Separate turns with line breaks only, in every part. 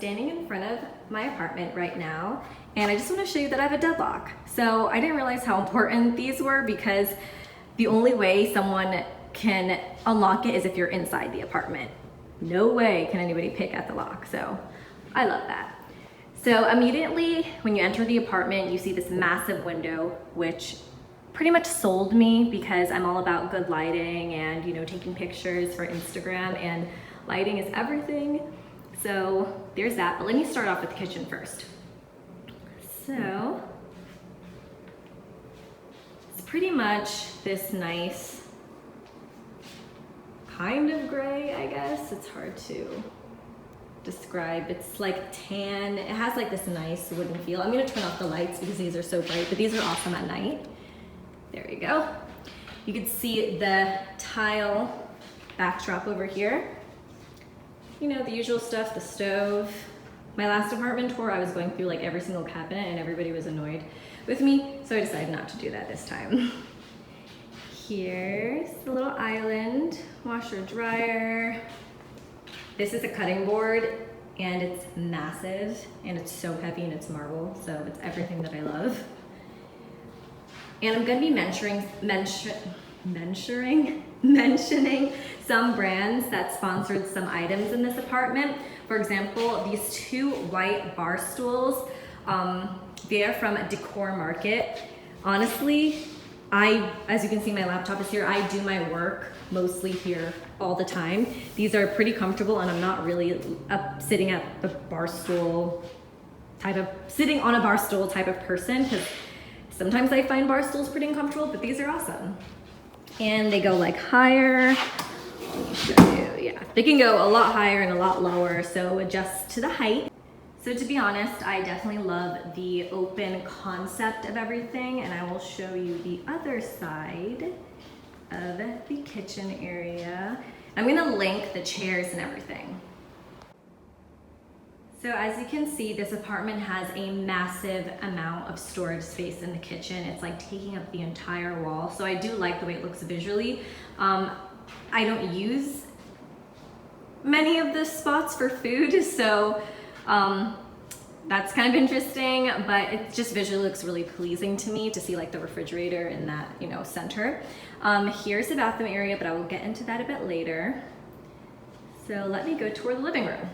standing in front of my apartment right now, and I just want to show you that I have a deadlock. So I didn't realize how important these were, because the only way someone can unlock it is if you're inside the apartment. No way can anybody pick at the lock, so I love that. So immediately when you enter the apartment, you see this massive window, which pretty much sold me, because I'm all about good lighting and, you know, taking pictures for Instagram, and lighting is everything. So there's that, but let me start off with the kitchen first. So it's pretty much this nice kind of gray, I guess. It's hard to describe. It's like tan. It has like this nice wooden feel. I'm gonna turn off the lights because these are so bright, but these are awesome at night. There you go. You can see the tile backdrop over here. You know, the usual stuff, the stove. My last apartment tour, I was going through like every single cabinet and everybody was annoyed with me, so I decided not to do that this time. Here's the little island, washer dryer. This is a cutting board, and it's massive, and it's so heavy, and it's marble, so it's everything that I love. And I'm gonna be mentioning some brands that sponsored some items in this apartment. For example, these two white bar stools, they are from DECOR Market. Honestly, as you can see, my laptop is here. I do my work mostly here all the time. These are pretty comfortable, and I'm not really sitting on a bar stool type of person, because sometimes I find bar stools pretty uncomfortable, but these are awesome. And they go like higher. Let me show you. Yeah, they can go a lot higher and a lot lower, so adjust to the height. So to be honest, I definitely love the open concept of everything, and I will show you the other side of the kitchen area. I'm gonna link the chairs and everything. So as you can see, this apartment has a massive amount of storage space in the kitchen. It's like taking up the entire wall. So I do like the way it looks visually. I don't use many of the spots for food, so that's kind of interesting, but it just visually looks really pleasing to me to see like the refrigerator in that, you know, center. Here's the bathroom area, but I will get into that a bit later. So let me go tour the living room.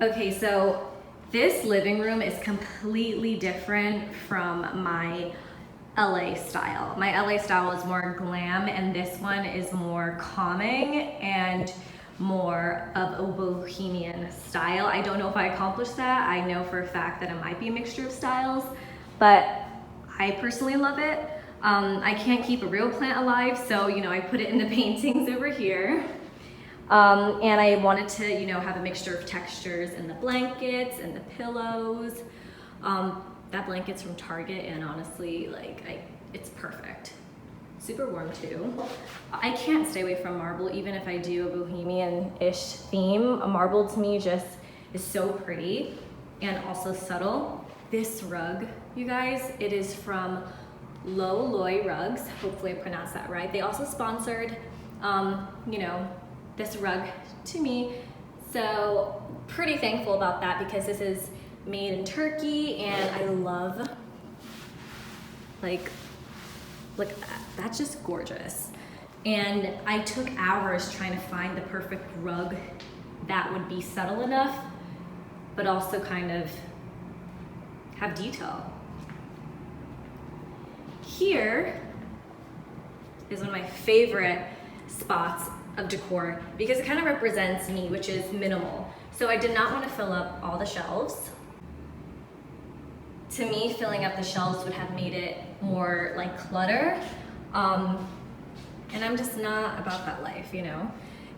Okay, so this living room is completely different from my LA style. My LA style is more glam, and this one is more calming and more of a bohemian style. I don't know if I accomplished that. I know for a fact that it might be a mixture of styles, but I personally love it. I can't keep a real plant alive, so, you know, I put it in the paintings over here. And I wanted to, you know, have a mixture of textures in the blankets and the pillows. That blanket's from Target, and honestly, like, it's perfect. Super warm too. I can't stay away from marble, even if I do a bohemian-ish theme. A marble to me just is so pretty and also subtle. This rug, you guys, it is from LOLOI rugs. Hopefully I pronounced that right. They also sponsored, you know, this rug to me. So pretty thankful about that, because this is made in Turkey, and I love, like, look at that. That's just gorgeous. And I took hours trying to find the perfect rug that would be subtle enough, but also kind of have detail. Here is one of my favorite spots of decor, because it kind of represents me, which is minimal. So I did not want to fill up all the shelves. To me, filling up the shelves would have made it more like clutter. And I'm just not about that life, you know?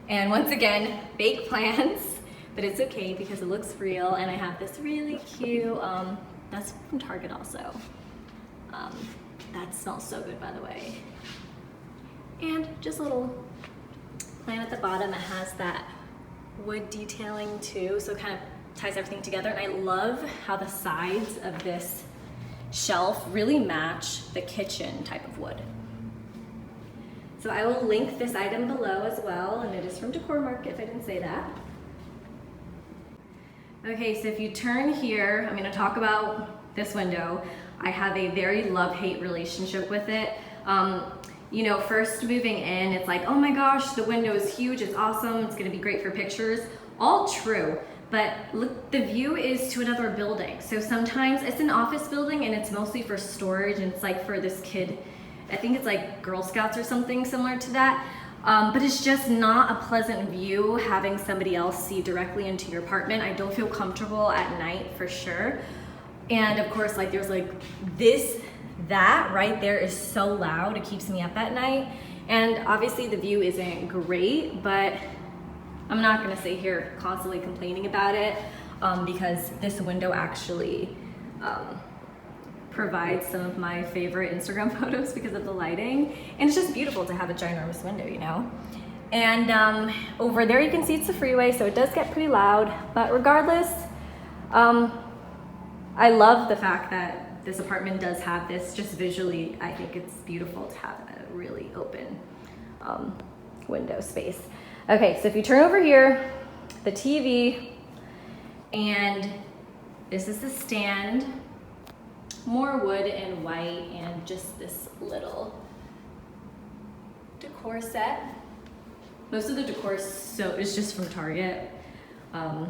And once again, fake plants, but it's okay because it looks real. And I have this really cute, that's from Target also. That smells so good, by the way. And just a little plant at the bottom. It has that wood detailing too, so it kind of ties everything together. And I love how the sides of this shelf really match the kitchen type of wood. So I will link this item below as well, and it is from DECOR Market if I didn't say that. Okay, so if you turn here, I'm gonna talk about this window. I have a very love-hate relationship with it. You know, first moving in, it's like, oh my gosh, the window is huge, it's awesome, it's gonna be great for pictures. All true, but look, the view is to another building. So sometimes it's an office building and it's mostly for storage, and it's like for this kid, I think it's like Girl Scouts or something similar to that. But it's just not a pleasant view having somebody else see directly into your apartment. I don't feel comfortable at night for sure. And of course, like there's like that right there is so loud, it keeps me up at night. And obviously the view isn't great, but I'm not gonna sit here constantly complaining about it because this window actually provides some of my favorite Instagram photos because of the lighting. And it's just beautiful to have a ginormous window, you know? And over there you can see it's a freeway, so it does get pretty loud, but regardless, I love the fact that this apartment does have this. Just visually, I think it's beautiful to have a really open window space. Okay, so if you turn over here, the TV, and this is the stand, more wood and white, and just this little decor set. Most of the decor is just from Target. I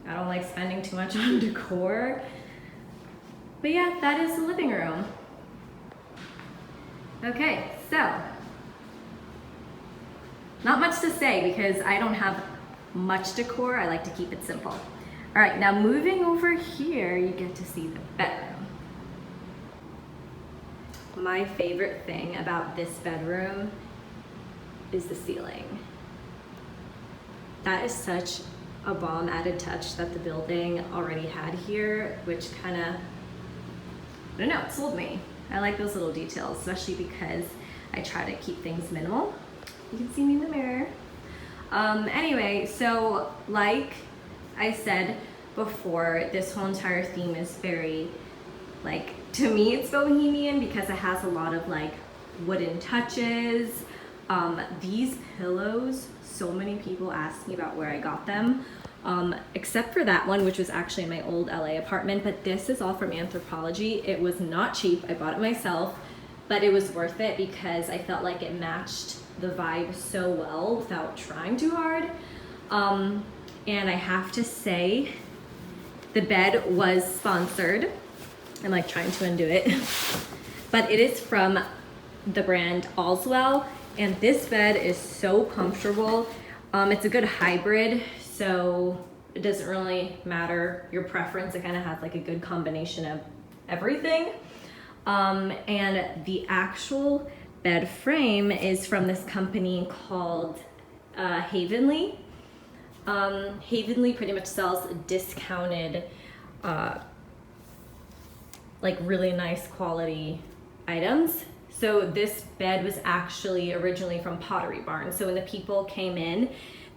don't like spending too much on decor. But yeah, that is the living room. Okay, so not much to say because I don't have much decor. I like to keep it simple. All right, now moving over here, you get to see the bedroom. My favorite thing about this bedroom is the ceiling. That is such a bomb added touch that the building already had here, which kind of, I don't know, it sold me. I like those little details, especially because I try to keep things minimal. You can see me in the mirror. Anyway, so like I said before, this whole entire theme is very, like, to me it's bohemian because it has a lot of like wooden touches. These pillows, so many people ask me about where I got them. Except for that one, which was actually in my old LA apartment, but this is all from Anthropologie. It was not cheap, I bought it myself, but it was worth it because I felt like it matched the vibe so well without trying too hard. And I have to say, the bed was sponsored. I'm like trying to undo it, but it is from the brand ALLSWELL, and this bed is so comfortable. It's a good hybrid, so it doesn't really matter your preference. It kind of has like a good combination of everything. And the actual bed frame is from this company called Havenly. Havenly pretty much sells discounted, like really nice quality items. So this bed was actually originally from Pottery Barn. So when the people came in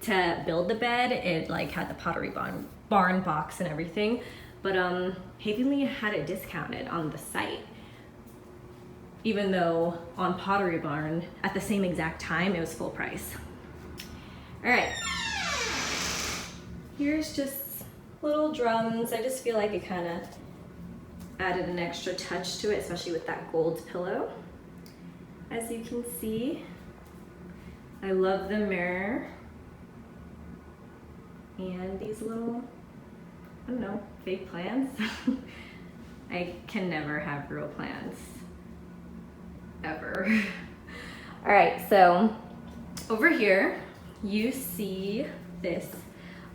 to build the bed, it like had the Pottery Barn box and everything. But Havenly had it discounted on the site, even though on Pottery Barn at the same exact time it was full price. All right, here's just little drums. I just feel like it kind of added an extra touch to it, especially with that gold pillow. As you can see, I love the mirror and these little, I don't know, fake plants. I can never have real plants, ever. All right, so over here, you see this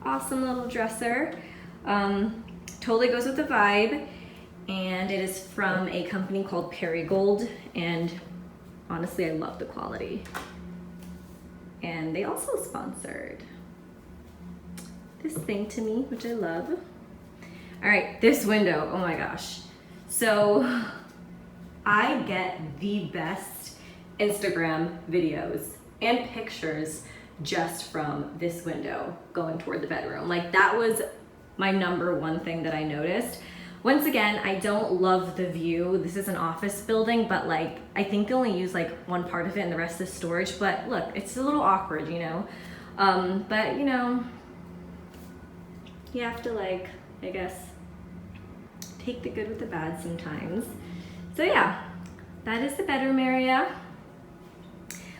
awesome little dresser. Totally goes with the vibe, and it is from a company called PERIGOLD, and honestly, I love the quality. And they also sponsored this thing to me, which I love. All right, this window, oh my gosh. So I get the best Instagram videos and pictures just from this window going toward the bedroom. Like that was my #1 thing that I noticed. Once again, I don't love the view. This is an office building, but like, I think they only use like one part of it and the rest is storage, but look, it's a little awkward, you know? But you know, you have to like I guess, take the good with the bad sometimes. So yeah, that is the bedroom area.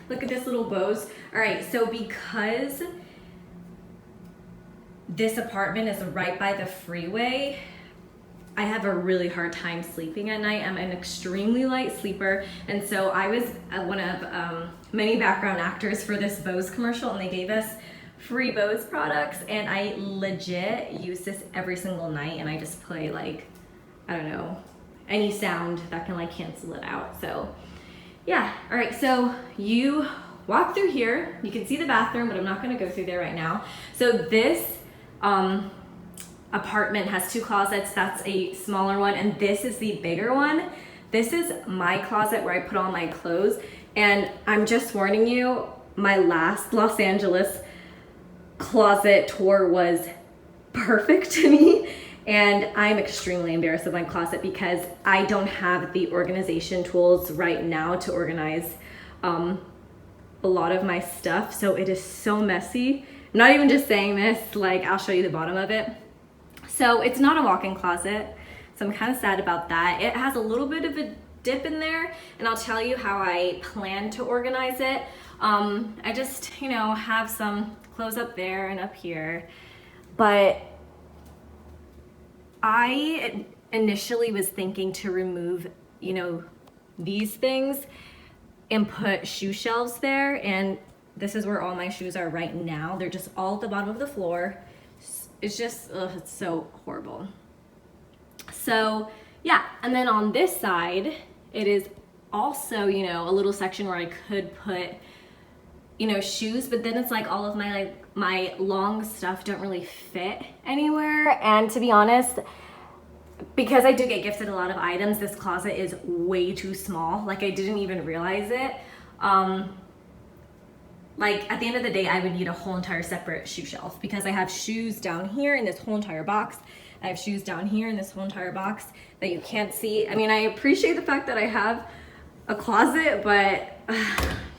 Look at this little bows. All right, so because this apartment is right by the freeway, I have a really hard time sleeping at night. I'm an extremely light sleeper, and so I was one of many background actors for this Bose commercial, and they gave us free Bose products, and I legit use this every single night, and I just play like, I don't know, any sound that can like cancel it out. So yeah, all right, so you walk through here, you can see the bathroom, but I'm not gonna go through there right now. So this apartment has 2 closets. That's a smaller one, and this is the bigger one. This is my closet where I put all my clothes, and I'm just warning you, my last Los Angeles closet tour was perfect to me, and I'm extremely embarrassed of my closet because I don't have the organization tools right now to organize a lot of my stuff, so it is so messy. I'm not even just saying this, like I'll show you the bottom of it. So it's not a walk-in closet, so I'm kind of sad about that. It has a little bit of a dip in there, and I'll tell you how I plan to organize it. I just, you know, have some clothes up there and up here, but I initially was thinking to remove, you know, these things and put shoe shelves there, and this is where all my shoes are right now. They're just all at the bottom of the floor. It's just, ugh, it's so horrible. So yeah, and then on this side, it is also, you know, a little section where I could put, you know, shoes, but then it's like all of my my long stuff don't really fit anywhere. And to be honest, because I do get gifted a lot of items, this closet is way too small. Like I didn't even realize it. Like at the end of the day, I would need a whole entire separate shoe shelf because I have shoes down here in this whole entire box. I have shoes down here in this whole entire box that you can't see. I mean, I appreciate the fact that I have a closet, but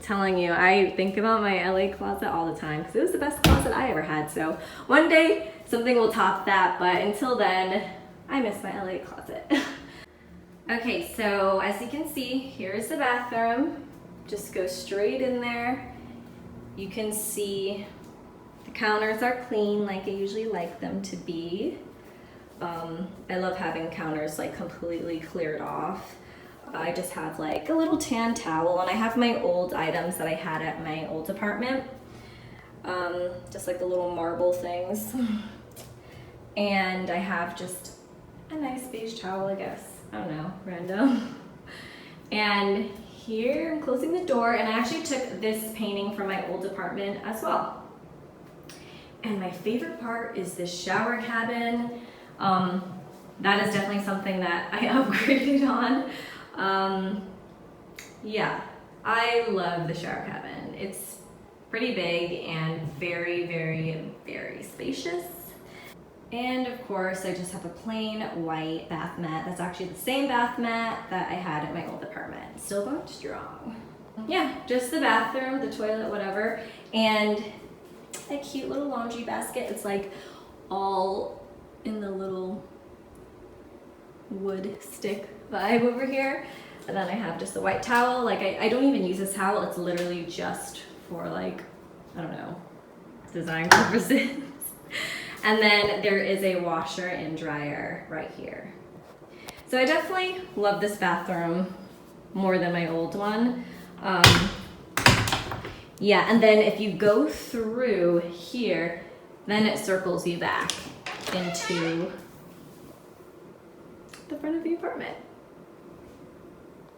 telling you, I think about my LA closet all the time because it was the best closet I ever had. So one day something will top that, but until then, I miss my LA closet. Okay, so as you can see, here's the bathroom. Just go straight in there. You can see the counters are clean like I usually like them to be. I love having counters like completely cleared off. I just have like a little tan towel, and I have my old items that I had at my old apartment. Just like the little marble things. And I have just a nice beige towel, I guess. I don't know, random. And here I'm closing the door, and I actually took this painting from my old apartment as well. And my favorite part is this shower cabin. That is definitely something that I upgraded on. Yeah, I love the shower cabin. It's pretty big and very, very, very spacious. And of course, I just have a plain white bath mat. That's actually the same bath mat that I had at my old apartment. Still going strong. Yeah, just the bathroom, the toilet, whatever. And a cute little laundry basket. It's like all in the little wood stick vibe over here. And then I have just the white towel. Like I don't even use this towel. It's literally just for like, I don't know, design purposes. And then there is a washer and dryer right here. So I definitely love this bathroom more than my old one. Yeah, and then if you go through here, then it circles you back into the front of the apartment.